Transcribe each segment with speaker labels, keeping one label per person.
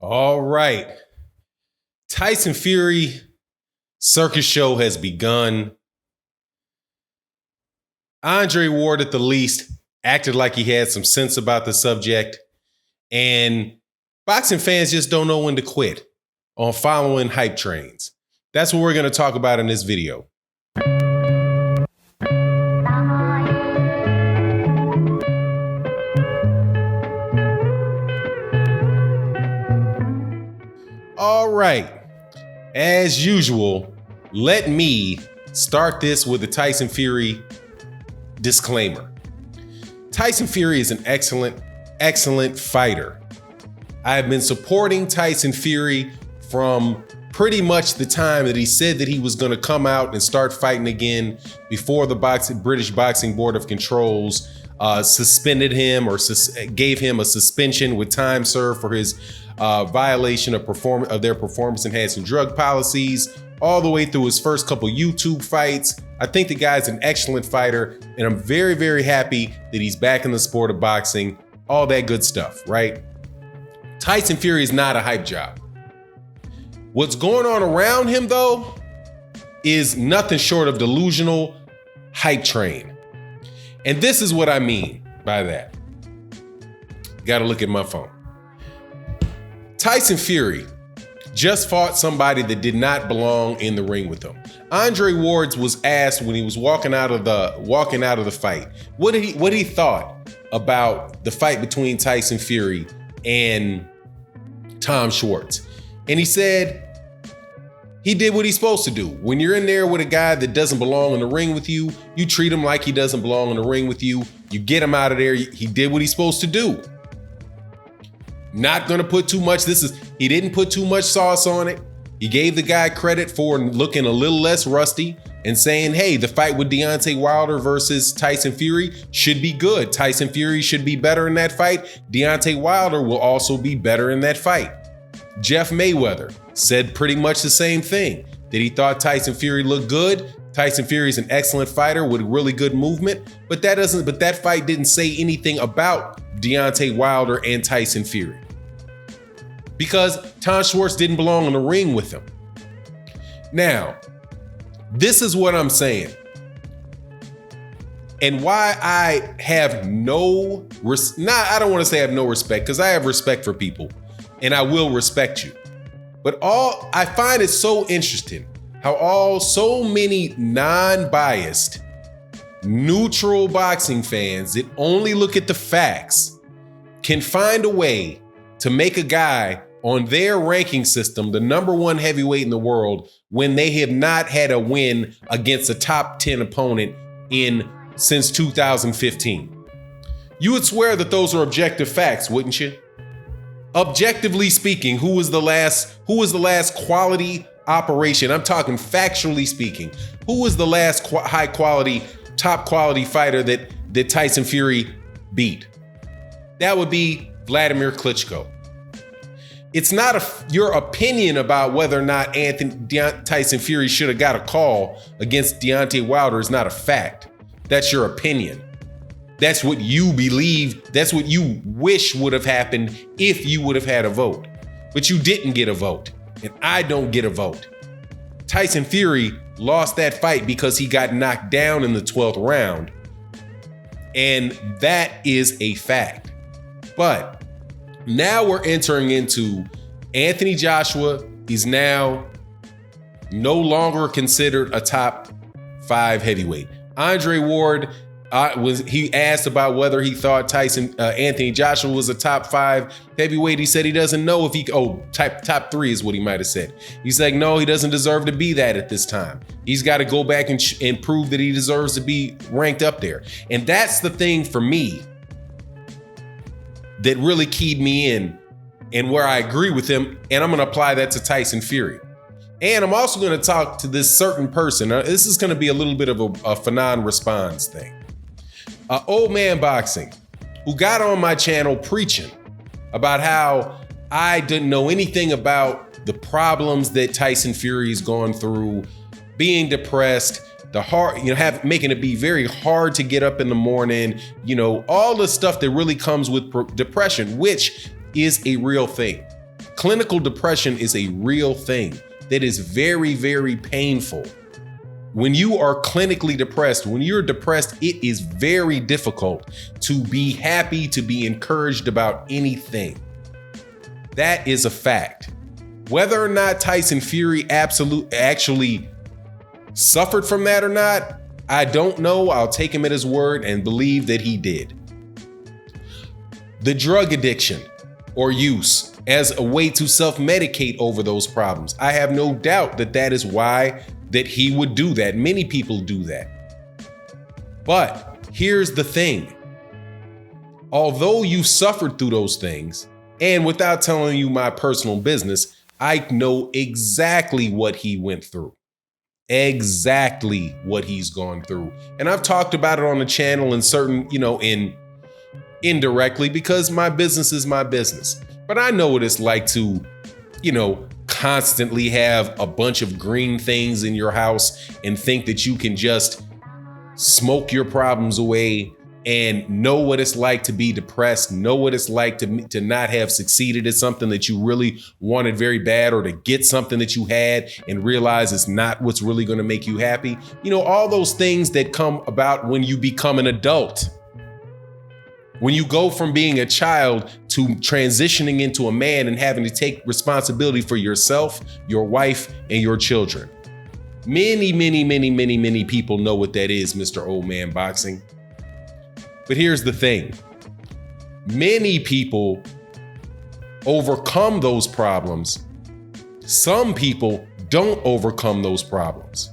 Speaker 1: All right. Tyson Fury circus show has begun. Andre Ward, at the least, acted like he had some sense about the subject. And boxing fans just don't know when to quit on following hype trains. That's what we're going to talk about in this video. All right. As usual, let me start this with a Tyson Fury disclaimer. Tyson Fury is an excellent fighter. I have been supporting Tyson Fury from pretty much the time that he said that he was going to come out and start fighting again before the British Boxing Board of Controls suspended him or gave him a suspension with time served for his violation of their performance-enhancing drug policies, all the way through his first couple YouTube fights. I think the guy's an excellent fighter, and I'm very, very happy that he's back in the sport of boxing, all that good stuff, right? Tyson Fury is not a hype job. What's going on around him, though, is nothing short of delusional hype train. And this is what I mean by that. Gotta look at my phone. Tyson Fury just fought somebody that did not belong in the ring with him. Andre Ward was asked when he was walking out of the fight, what he thought about the fight between Tyson Fury and Tom Schwartz. And he said he did what he's supposed to do. When you're in there with a guy that doesn't belong in the ring with you, you treat him like he doesn't belong in the ring with you. You get him out of there. He did what he's supposed to do. Not gonna put too much. He didn't put too much sauce on it. He gave the guy credit for looking a little less rusty and saying, hey, the fight with Deontay Wilder versus Tyson Fury should be good. Tyson Fury should be better in that fight. Deontay Wilder will also be better in that fight. Jeff Mayweather said pretty much the same thing, that he thought Tyson Fury looked good. Tyson Fury is an excellent fighter with really good movement, but that fight didn't say anything about Deontay Wilder and Tyson Fury, because Tom Schwartz didn't belong in the ring with him. Now, this is what I'm saying, and why I have I don't want to say I have no respect, because I have respect for people, and I will respect you. But I find it so interesting how so many non-biased, neutral boxing fans that only look at the facts can find a way to make a guy on their ranking system the #1 heavyweight in the world when they have not had a win against a top 10 opponent since 2015. You would swear that those are objective facts, wouldn't you? Objectively speaking, who was the last quality operation? I'm talking factually speaking. Who was the last high quality, top quality fighter that Tyson Fury beat? That would be Vladimir Klitschko. It's not your opinion about whether or not Tyson Fury should have got a call against Deontay Wilder is not a fact. That's your opinion. That's what you believe. That's what you wish would have happened if you would have had a vote. But you didn't get a vote, and I don't get a vote. Tyson Fury lost that fight because he got knocked down in the 12th round, and that is a fact. But now we're entering into Anthony Joshua. He's now no longer considered a top 5 heavyweight. Andre Ward, he asked about whether he thought Anthony Joshua was a top 5 heavyweight. He said he doesn't know if top 3 is what he might have said. He's like, no, he doesn't deserve to be that at this time. He's got to go back and prove that he deserves to be ranked up there. And that's the thing for me that really keyed me in and where I agree with him. And I'm going to apply that to Tyson Fury. And I'm also going to talk to this certain person. This is going to be a little bit of a Fanon response thing. Old Man Boxing, who got on my channel preaching about how I didn't know anything about the problems that Tyson Fury's gone through, being depressed, making it be very hard to get up in the morning, all the stuff that really comes with depression, which is a real thing. Clinical depression is a real thing that is very, very painful. When you are clinically depressed, when you're depressed, it is very difficult to be happy, to be encouraged about anything. That is a fact. Whether or not Tyson Fury actually suffered from that or not, I don't know. I'll take him at his word and believe that he did. The drug addiction or use as a way to self-medicate over those problems. I have no doubt that that is why that he would do that. Many people do that. But here's the thing. Although you suffered through those things, and without telling you my personal business, I know exactly what he went through. Exactly what he's gone through. And I've talked about it on the channel in certain, indirectly, because my business is my business. But I know what it's like to, constantly have a bunch of green things in your house and think that you can just smoke your problems away, and know what it's like to be depressed, know what it's like to not have succeeded at something that you really wanted very bad, or to get something that you had and realize it's not what's really going to make you happy. All those things that come about when you become an adult. When you go from being a child to transitioning into a man and having to take responsibility for yourself, your wife, and your children. Many, many, many, many, many people know what that is, Mr. Old Man Boxing. But here's the thing. Many people overcome those problems. Some people don't overcome those problems.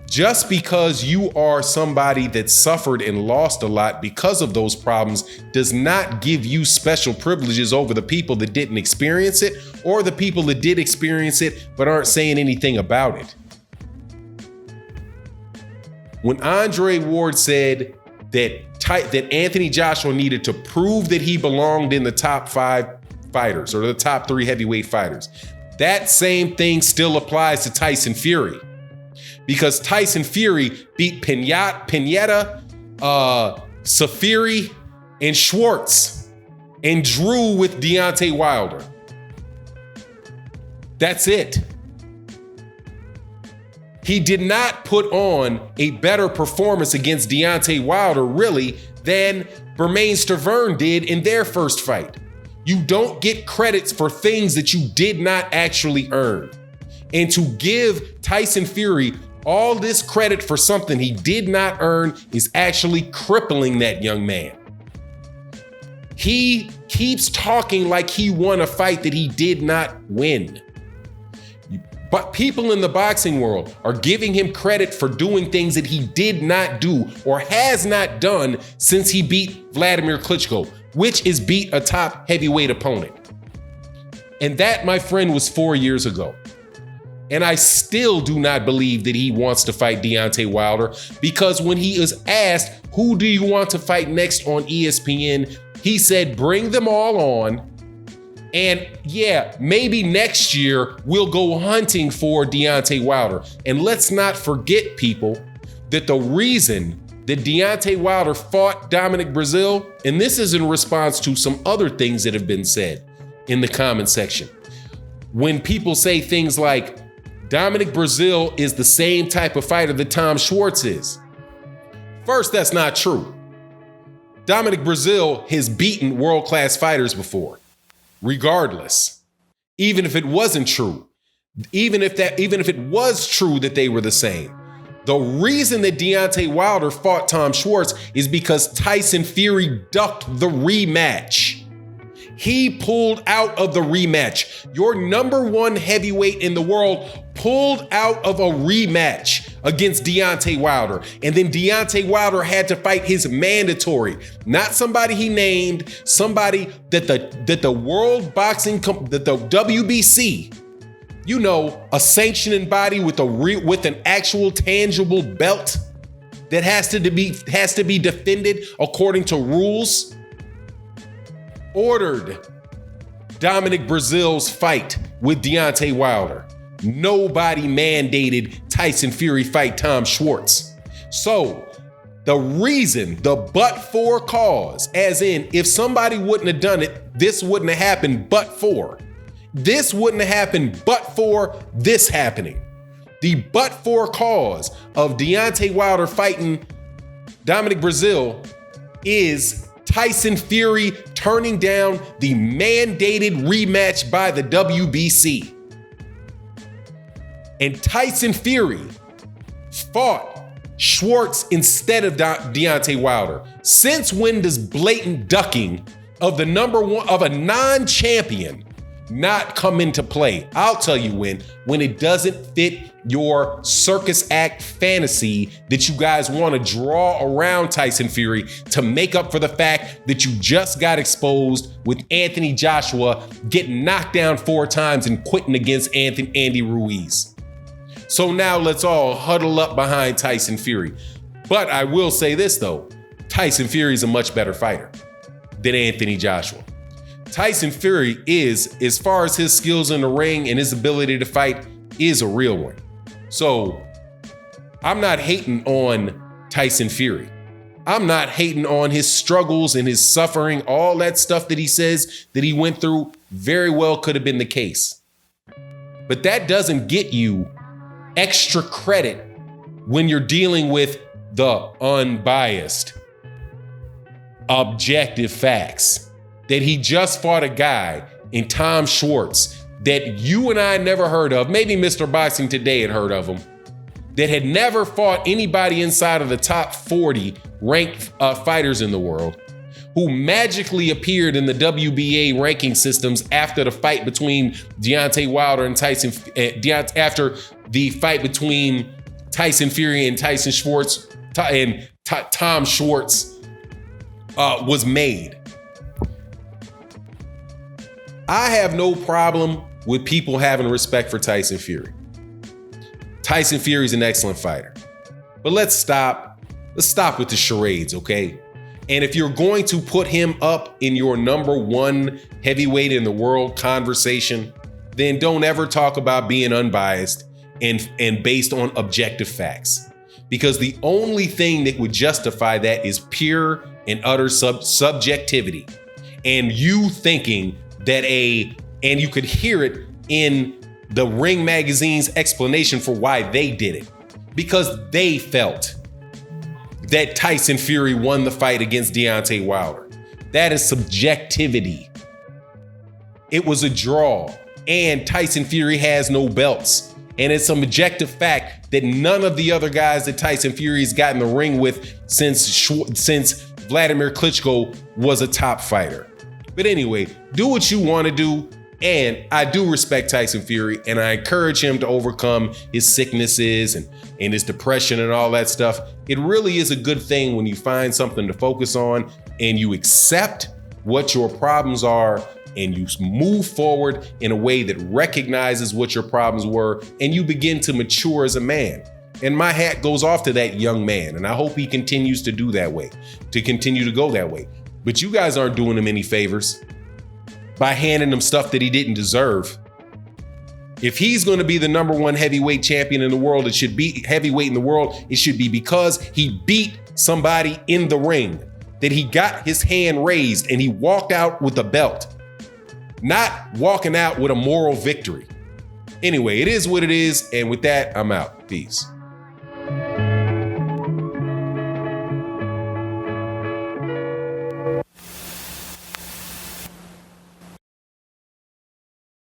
Speaker 1: Just because you are somebody that suffered and lost a lot because of those problems does not give you special privileges over the people that didn't experience it, or the people that did experience it but aren't saying anything about it. When Andre Ward said that Anthony Joshua needed to prove that he belonged in the top 5 fighters, or the top 3 heavyweight fighters, that same thing still applies to Tyson Fury. Because Tyson Fury beat Pineda, Safiri, and Schwartz, and drew with Deontay Wilder. That's it. He did not put on a better performance against Deontay Wilder, really, than Bermane Stiverne did in their first fight. You don't get credits for things that you did not actually earn. And to give Tyson Fury all this credit for something he did not earn is actually crippling that young man. He keeps talking like he won a fight that he did not win. But people in the boxing world are giving him credit for doing things that he did not do or has not done since he beat Vladimir Klitschko, which is beat a top heavyweight opponent. And that, my friend, was 4 years ago. And I still do not believe that he wants to fight Deontay Wilder, because when he is asked, who do you want to fight next on ESPN? He said, bring them all on. And yeah, maybe next year we'll go hunting for Deontay Wilder. And let's not forget, people, that the reason that Deontay Wilder fought Dominic Breazeale, and this is in response to some other things that have been said in the comment section. When people say things like, Dominic Breazeale is the same type of fighter that Tom Schwartz is. First, that's not true. Dominic Breazeale has beaten world-class fighters before, regardless. Even if it wasn't true, even if it was true that they were the same. The reason that Deontay Wilder fought Tom Schwartz is because Tyson Fury ducked the rematch. He pulled out of the rematch. Your number 1 heavyweight in the world pulled out of a rematch against Deontay Wilder. And then Deontay Wilder had to fight his mandatory, not somebody he named, somebody that the World Boxing, that the WBC, a sanctioning body with an actual tangible belt that has to be defended according to rules, ordered Dominic Breazeale's fight with Deontay Wilder. Nobody mandated Tyson Fury fight Tom Schwartz. So the reason, the but-for cause, as in if somebody wouldn't have done it, this wouldn't have happened but for, This wouldn't have happened but for this happening. The but for cause of Deontay Wilder fighting Dominic Breazeale is Tyson Fury turning down the mandated rematch by the WBC. And Tyson Fury fought Schwartz instead of Deontay Wilder. Since when does blatant ducking of the number one of a non-champion not come into play? I'll tell you when it doesn't fit your circus act fantasy that you guys want to draw around Tyson Fury to make up for the fact that you just got exposed with Anthony Joshua getting knocked down 4 times and quitting against Andy Ruiz. So now let's all huddle up behind Tyson Fury. But I will say this though, Tyson Fury is a much better fighter than Anthony Joshua. Tyson Fury is, as far as his skills in the ring and his ability to fight, is a real one. So I'm not hating on Tyson Fury. I'm not hating on his struggles and his suffering. All that stuff that he says that he went through very well could have been the case. But that doesn't get you extra credit when you're dealing with the unbiased, objective facts that he just fought a guy in Tom Schwartz that you and I never heard of. Maybe Mr. Boxing Today had heard of him, that had never fought anybody inside of the top 40 ranked fighters in the world, who magically appeared in the WBA ranking systems after the fight between Deontay Wilder and after the fight between Tyson Fury and Tyson Schwartz and Tom Schwartz was made. I have no problem with people having respect for Tyson Fury. Tyson Fury is an excellent fighter. But let's stop with the charades, okay? And if you're going to put him up in your number one heavyweight in the world conversation, then don't ever talk about being unbiased and based on objective facts. Because the only thing that would justify that is pure and utter subjectivity. And you thinking that and you could hear it in the Ring Magazine's explanation for why they did it. Because they felt that Tyson Fury won the fight against Deontay Wilder. That is subjectivity. It was a draw, and Tyson Fury has no belts. And it's an objective fact that none of the other guys that Tyson Fury has gotten in the ring with since Vladimir Klitschko was a top fighter. But anyway, do what you want to do. And I do respect Tyson Fury, and I encourage him to overcome his sicknesses and his depression and all that stuff. It really is a good thing when you find something to focus on and you accept what your problems are and you move forward in a way that recognizes what your problems were and you begin to mature as a man. And my hat goes off to that young man, and I hope he continues to do that way, to continue to go that way. But you guys aren't doing him any favors by handing him stuff that he didn't deserve. If he's going to be the number one heavyweight champion in the world, it should be heavyweight in the world. It should be because he beat somebody in the ring, that he got his hand raised and he walked out with a belt, not walking out with a moral victory. Anyway, it is what it is. And with that, I'm out. Peace.